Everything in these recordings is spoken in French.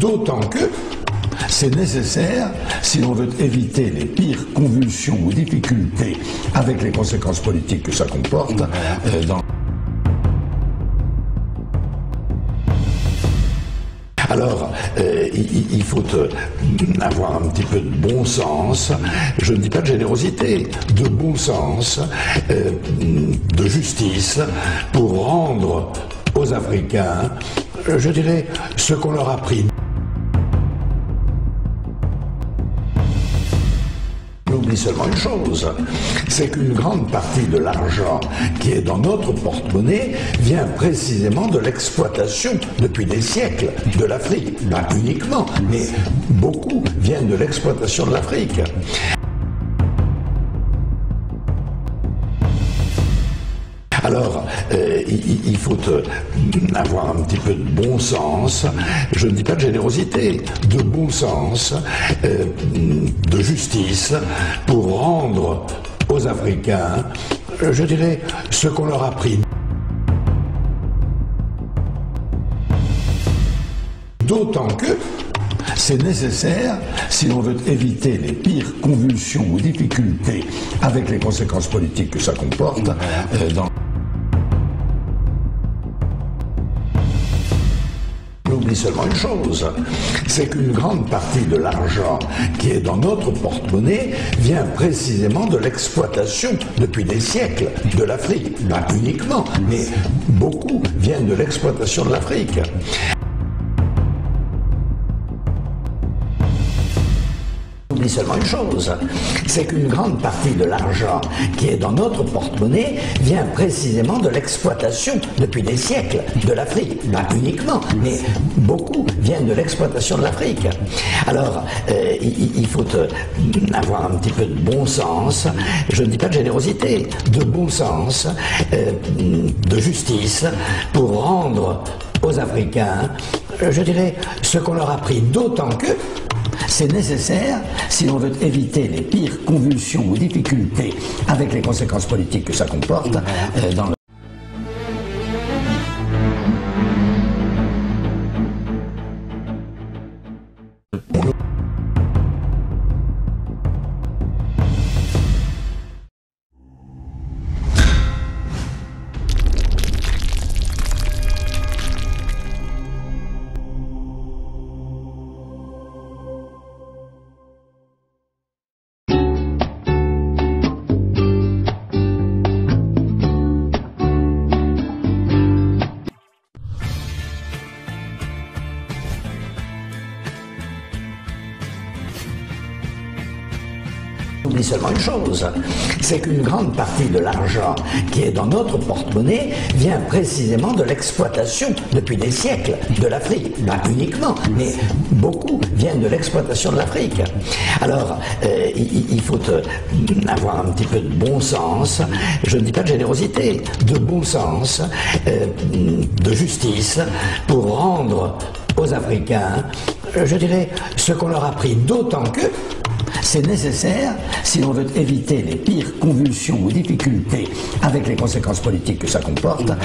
d'autant que c'est nécessaire si l'on veut éviter les pires convulsions ou difficultés avec les conséquences politiques que ça comporte dans. Alors, il faut avoir un petit peu de bon sens, je ne dis pas de générosité, de bon sens, de justice, pour rendre aux Africains, je dirais, ce qu'on leur a pris. On oublie seulement une chose, c'est qu'une grande partie de l'argent qui est dans notre porte-monnaie vient précisément de l'exploitation depuis des siècles de l'Afrique. Pas uniquement, mais beaucoup viennent de l'exploitation de l'Afrique. Alors, il faut avoir un petit peu de bon sens, je ne dis pas de générosité, de bon sens, de justice, pour rendre aux Africains, je dirais, ce qu'on leur a pris. D'autant que c'est nécessaire si l'on veut éviter les pires convulsions ou difficultés avec les conséquences politiques que ça comporte dans. On oublie seulement une chose, c'est qu'une grande partie de l'argent qui est dans notre porte-monnaie vient précisément de l'exploitation depuis des siècles de l'Afrique. Pas uniquement, mais beaucoup viennent de l'exploitation de l'Afrique. Oublie seulement une chose, c'est qu'une grande partie de l'argent qui est dans notre porte-monnaie vient précisément de l'exploitation depuis des siècles de l'Afrique. Pas uniquement, mais beaucoup viennent de l'exploitation de l'Afrique. Alors, il faut avoir un petit peu de bon sens, je ne dis pas de générosité, de bon sens, de justice, pour rendre aux Africains, je dirais, ce qu'on leur a pris, d'autant que c'est nécessaire si l'on veut éviter les pires convulsions ou difficultés avec les conséquences politiques que ça comporte dans le. Oublie seulement une chose, c'est qu'une grande partie de l'argent qui est dans notre porte-monnaie vient précisément de l'exploitation depuis des siècles de l'Afrique. Pas uniquement, mais beaucoup viennent de l'exploitation de l'Afrique. Alors, il faut avoir un petit peu de bon sens, je ne dis pas de générosité, de bon sens, de justice, pour rendre aux Africains, je dirais, ce qu'on leur a pris, d'autant que c'est nécessaire si l'on veut éviter les pires convulsions ou difficultés avec les conséquences politiques que ça comporte dans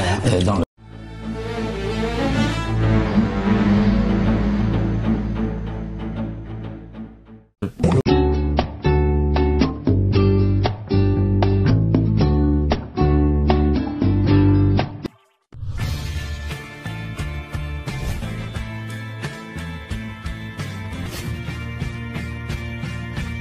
le.